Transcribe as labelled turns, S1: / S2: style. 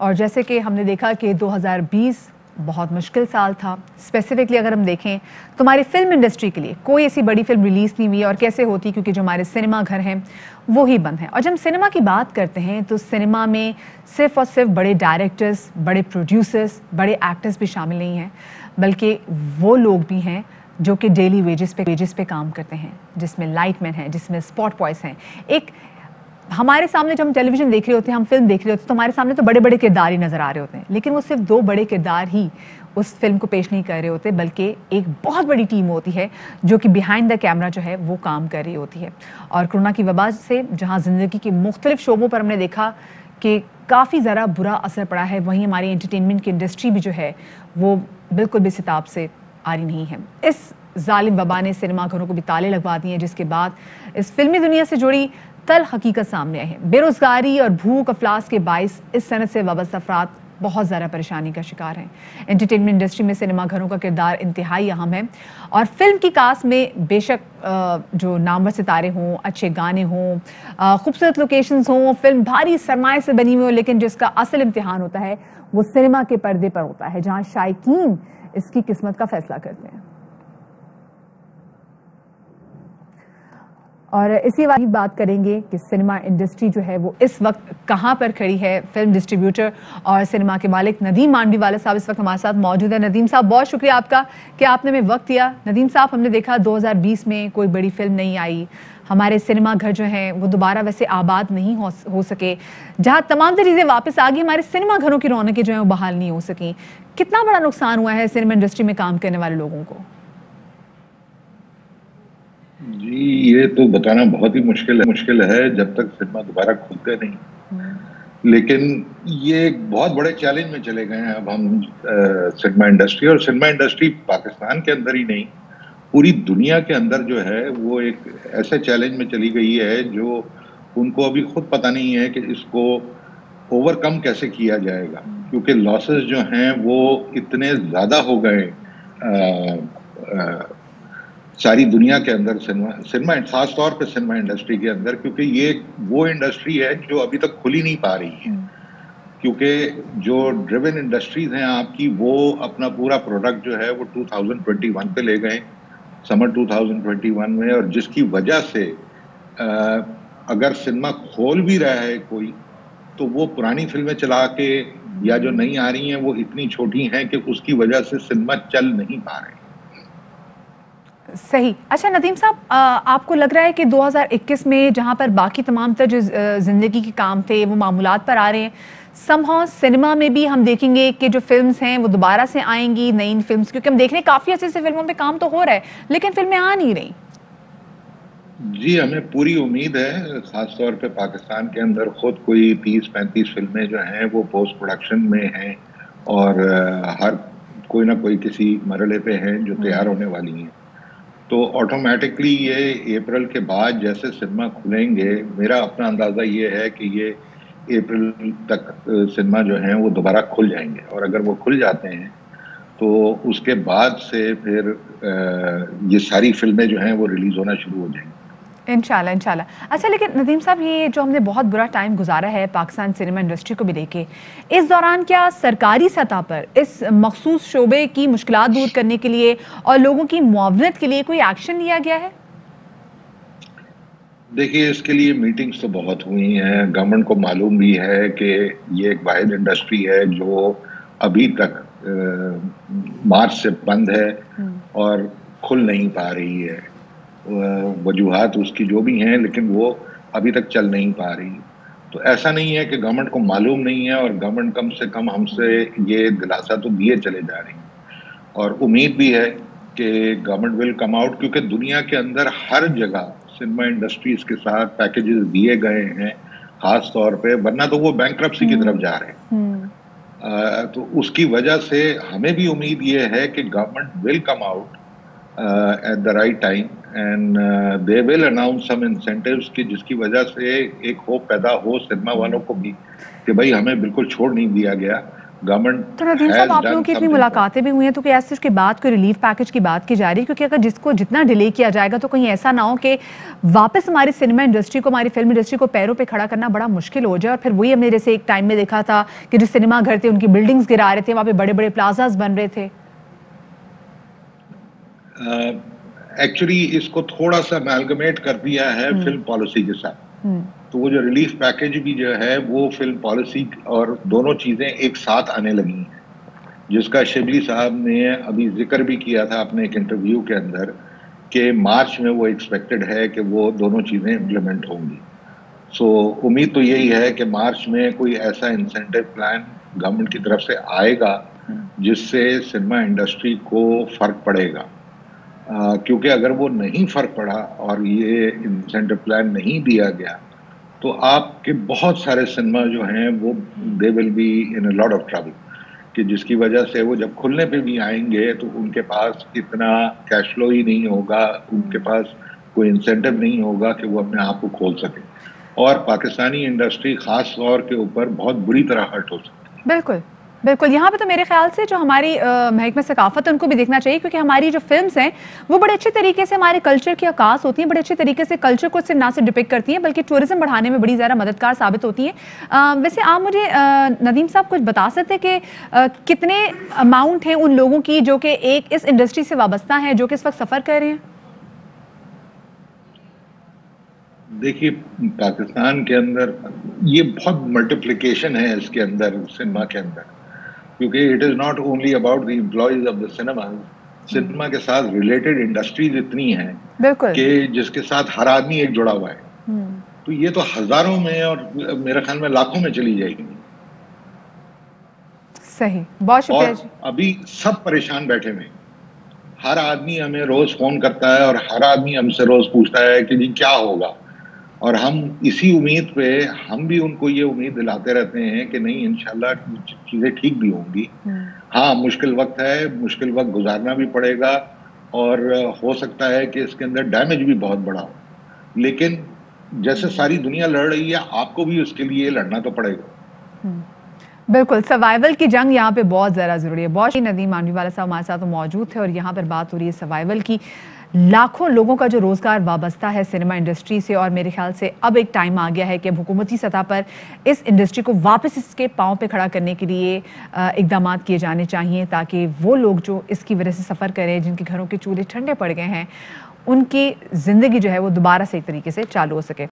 S1: और जैसे कि हमने देखा कि 2020 बहुत मुश्किल साल था। स्पेसिफिकली अगर हम देखें तो हमारी फिल्म इंडस्ट्री के लिए कोई ऐसी बड़ी फिल्म रिलीज़ नहीं हुई, और कैसे होती, क्योंकि जो हमारे सिनेमा घर हैं वो ही बंद हैं। और जब हम सिनेमा की बात करते हैं तो सिनेमा में सिर्फ और सिर्फ बड़े डायरेक्टर्स, बड़े प्रोड्यूसर्स, बड़े एक्टर्स भी शामिल नहीं हैं, बल्कि वो लोग भी हैं जो कि डेली वेजेस पे काम करते हैं, जिसमें लाइटमैन हैं, जिसमें स्पॉट बॉयज हैं। एक हमारे सामने जब हम टेलीविजन देख रहे होते हैं, हम फिल्म देख रहे होते हैं, तो हमारे सामने तो बड़े बड़े किरदार ही नजर आ रहे होते हैं, लेकिन वो सिर्फ दो बड़े किरदार ही उस फिल्म को पेश नहीं कर रहे होते, बल्कि एक बहुत बड़ी टीम होती है जो कि बिहाइंड द कैमरा जो है वो काम कर रही होती है। और कोरोना की वबा से जहाँ ज़िंदगी के मुख्तलिफ शोबों पर हमने देखा कि काफ़ी ज़रा बुरा असर पड़ा है, वहीं हमारी एंटरटेनमेंट की इंडस्ट्री भी जो है वो बिल्कुल भी सिताब से आ रही नहीं है। इस जालिम वबा ने सिनेमा घरों को भी ताले लगवा दिए हैं, जिसके बाद इस फिल्मी दुनिया से जुड़ी तल हकीकत सामने आई है। बेरोजगारी और भूख अफलास के बाइस इस सनत से वाबस्ता अफराद बहुत ज़्यादा परेशानी का शिकार हैं। एंटरटेनमेंट इंडस्ट्री में सिनेमा घरों का किरदार इंतहाई अहम है, और फिल्म की कास्ट में बेशक जो नामवर सितारे हों, अच्छे गाने हों, खूबसूरत लोकेशंस हों, फिल्म भारी सरमाए से बनी हुई हो, लेकिन जिसका असल इम्तिहान होता है वो सिनेमा के पर्दे पर होता है, जहाँ शायकीन इसकी किस्मत का फैसला करते हैं। और इसी बात करेंगे कि सिनेमा इंडस्ट्री जो है वो इस वक्त कहाँ पर खड़ी है। फिल्म डिस्ट्रीब्यूटर और सिनेमा के मालिक नदीम मांडवीवाला साहब इस वक्त हमारे साथ मौजूद है। नदीम साहब, बहुत शुक्रिया आपका कि आपने हमें वक्त दिया। नदीम साहब, हमने देखा 2020 में कोई बड़ी फिल्म नहीं आई, हमारे सिनेमा घर जो हैं वो दोबारा वैसे आबाद नहीं हो सके, जहाँ तमाम चीज़ें वापस आ गई, हमारे सिनेमा घरों की रौनकें जो हैं वो बहाल नहीं हो सकी। कितना बड़ा नुकसान हुआ है सिनेमा इंडस्ट्री में काम करने वाले लोगों को?
S2: जी, ये तो बताना बहुत ही मुश्किल है जब तक सिनेमा दोबारा खुलते नहीं। लेकिन ये एक बहुत बड़े चैलेंज में चले गए हैं अब हम सिनेमा इंडस्ट्री, और सिनेमा इंडस्ट्री पाकिस्तान के अंदर ही नहीं, पूरी दुनिया के अंदर जो है वो एक ऐसे चैलेंज में चली गई है जो उनको अभी खुद पता नहीं है कि इसको ओवरकम कैसे किया जाएगा, क्योंकि लॉसेस जो हैं वो इतने ज़्यादा हो गए सारी दुनिया के अंदर, सिनेमा खास तौर पे सिनेमा इंडस्ट्री के अंदर, क्योंकि ये वो इंडस्ट्री है जो अभी तक खुल ही नहीं पा रही है। क्योंकि जो ड्रिवन इंडस्ट्रीज हैं आपकी, वो अपना पूरा प्रोडक्ट जो है वो 2021 पे ले गए, समर 2021 में, और जिसकी वजह से अगर सिनेमा खोल भी रहा है कोई, तो वो पुरानी फिल्में चला के, या जो नई आ रही हैं वो इतनी छोटी हैं कि उसकी वजह से सिनेमा चल नहीं पा रहे।
S1: सही। अच्छा नदीम साहब, आपको लग रहा है कि 2021 में जहां पर बाकी तमाम तर जो जिंदगी के काम थे वो मामूलात पर आ रहे हैं, समहाउ सिनेमा में भी हम देखेंगे कि जो फिल्म्स हैं वो दोबारा से आएंगी, नई फिल्म्स, क्योंकि हम देख रहे हैं काफी ऐसे फिल्मों पे काम तो हो रहा है लेकिन फिल्में आ नहीं रही।
S2: जी, हमें पूरी उम्मीद है, खासतौर पे पाकिस्तान के अंदर खुद कोई 30-35 फिल्में जो हैं वो पोस्ट प्रोडक्शन में हैं, और हर कोई ना कोई किसी मरहले पे हैं जो तैयार होने वाली हैं। तो ऑटोमेटिकली ये अप्रैल के बाद जैसे सिनेमा खुलेंगे, मेरा अपना अंदाज़ा ये है कि ये अप्रैल तक सिनेमा जो हैं वो दोबारा खुल जाएंगे, और अगर वो खुल जाते हैं तो उसके बाद से फिर ये सारी फिल्में जो हैं वो रिलीज़ होना शुरू हो जाएंगी।
S1: इंशाल्लाह इंशाल्लाह। अच्छा, लेकिन नदीम साहब, ये जो हमने बहुत बुरा टाइम गुजारा है पाकिस्तान सिनेमा इंडस्ट्री को भी लेके, इस दौरान क्या सरकारी सतह पर इस मखसूस शोबे की मुश्किलात दूर करने के लिए और लोगों की मुआवनत के लिए कोई एक्शन लिया गया है?
S2: देखिए, इसके लिए मीटिंग्स तो बहुत हुई हैं। गवर्नमेंट को मालूम भी है कि ये एक वाहिद इंडस्ट्री है जो अभी तक मार्च से बंद है और खुल नहीं पा रही है। वजूहात उसकी जो भी हैं, लेकिन वो अभी तक चल नहीं पा रही। तो ऐसा नहीं है कि गवर्नमेंट को मालूम नहीं है, और गवर्नमेंट कम से कम हमसे ये दिलासा तो दिए चले जा रही है, और उम्मीद भी है कि गवर्नमेंट विल कम आउट, क्योंकि दुनिया के अंदर हर जगह सिनेमा इंडस्ट्रीज के साथ पैकेजेस दिए गए हैं खास तौर पे, वरना तो वो बैंक्रप्सी की तरफ जा रहे हैं। तो उसकी वजह से हमें भी उम्मीद ये है कि government will come out at the right time, and they will announce some incentives कि जिसकी वजह से एक होप पैदा हो सिनेमा वालों को भी कि भाई हमें बिल्कुल छोड़ नहीं दिया गया, गवर्नमेंट
S1: तो नदीम साहब, आप लोगों की इतनी मुलाकातें भी हुई हैं, तो क्या ऐसे उसके बाद कोई रिलीफ पैकेज की बात की जा रही है? क्योंकि अगर जिसको जितना डिले किया जाएगा तो कहीं ऐसा ना हो कि वापस हमारी सिनेमा इंडस्ट्री को, हमारी फिल्म इंडस्ट्री को पैरों पे खड़ा करना बड़ा मुश्किल हो जाए और फिर वही हमने जैसे एक टाइम में देखा था कि जो सिनेमा घर थे उनकी बिल्डिंग्स गिरा रहे थे, वहाँ पे बड़े बड़े प्लाजाज बन रहे थे।
S2: एक्चुअली इसको थोड़ा सा अमेलगमेट कर दिया है फिल्म पॉलिसी के साथ। तो वो जो रिलीफ पैकेज भी जो है वो फिल्म पॉलिसी और दोनों चीजें एक साथ आने लगी हैं, जिसका शिबली साहब ने अभी जिक्र भी किया था अपने एक इंटरव्यू के अंदर कि मार्च में वो एक्सपेक्टेड है कि वो दोनों चीजें इम्प्लीमेंट होंगी। सो उम्मीद तो यही है कि मार्च में कोई ऐसा इंसेंटिव प्लान गवर्नमेंट की तरफ से आएगा जिससे सिनेमा इंडस्ट्री को फर्क पड़ेगा। क्योंकि अगर वो नहीं फर्क पड़ा और ये इंसेंटिव प्लान नहीं दिया गया तो आपके बहुत सारे सिनेमा जो हैं वो they will be in a lot of trouble, कि जिसकी वजह से वो जब खुलने पे भी आएंगे तो उनके पास इतना कैश फ्लो ही नहीं होगा, उनके पास कोई इंसेंटिव नहीं होगा कि वो अपने आप को खोल सके, और पाकिस्तानी इंडस्ट्री खास तौर के ऊपर बहुत बुरी तरह हर्ट हो सकती है।
S1: बिल्कुल बिल्कुल, यहाँ पे तो मेरे ख्याल से जो हमारी महकमा सकाफत है उनको भी देखना चाहिए, क्योंकि हमारी जो फिल्म्स हैं वो बड़े अच्छे तरीके से हमारे कल्चर की अक्कास होती हैं, बड़े अच्छे तरीके से कल्चर को सिर्फ ना सिर्फ डिपिक्ट करती हैं बल्कि टूरिज्म बढ़ाने में बड़ी ज़्यादा मददगार साबित होती हैं। वैसे आप मुझे नदीम साहब कुछ बता सकते हैं कि कितने अमाउंट हैं उन लोगों की जो कि एक इस इंडस्ट्री से वाबस्ता हैं, जो कि इस वक्त सफ़र कर रहे हैं?
S2: देखिए, पाकिस्तान के अंदर ये बहुत मल्टीप्लिकेशन है इसके अंदर, सिनेमा के अंदर, क्योंकि it is not only about the employees of the cinema. Cinema के साथ रिलेटेड इंडस्ट्रीज इतनी हैं कि जिसके साथ हर आदमी एक जुड़ा हुआ है, तो ये तो हजारों में और मेरे ख्याल में लाखों में चली जाएगी।
S1: सही, बहुत शुक्रिया।
S2: और अभी सब परेशान बैठे हुए, हर आदमी हमें रोज फोन करता है और हर आदमी हमसे रोज पूछता है कि जी क्या होगा, और हम इसी उम्मीद पे हम भी उनको ये उम्मीद दिलाते रहते हैं कि नहीं, इंशाल्लाह चीजें ठीक भी होंगी। हाँ, मुश्किल वक्त है, मुश्किल वक्त गुजारना भी पड़ेगा और हो सकता है कि इसके अंदर डैमेज भी बहुत बड़ा हो, लेकिन जैसे सारी दुनिया लड़ रही है आपको भी उसके लिए लड़ना तो पड़ेगा।
S1: बिल्कुल, सर्वाइवल की जंग यहाँ पे बहुत ज़्यादा ज़रूरी है। बहुत नदीम मांडवीवाला साहब हमारे साथ मौजूद थे और यहाँ पर बात हो रही है सर्वाइवल की। लाखों लोगों का जो रोज़गार वाबस्ता है सिनेमा इंडस्ट्री से, और मेरे ख्याल से अब एक टाइम आ गया है कि हुकूमती सतह पर इस इंडस्ट्री को वापस इसके पाँव पे खड़ा करने के लिए इक़दामात किए जाने चाहिए, ताकि वो लोग जो इसकी वजह से सफ़र करें, जिनके घरों के चूल्हे ठंडे पड़ गए हैं, उनकी ज़िंदगी जो है वो दोबारा से एक तरीके से चालू हो सके।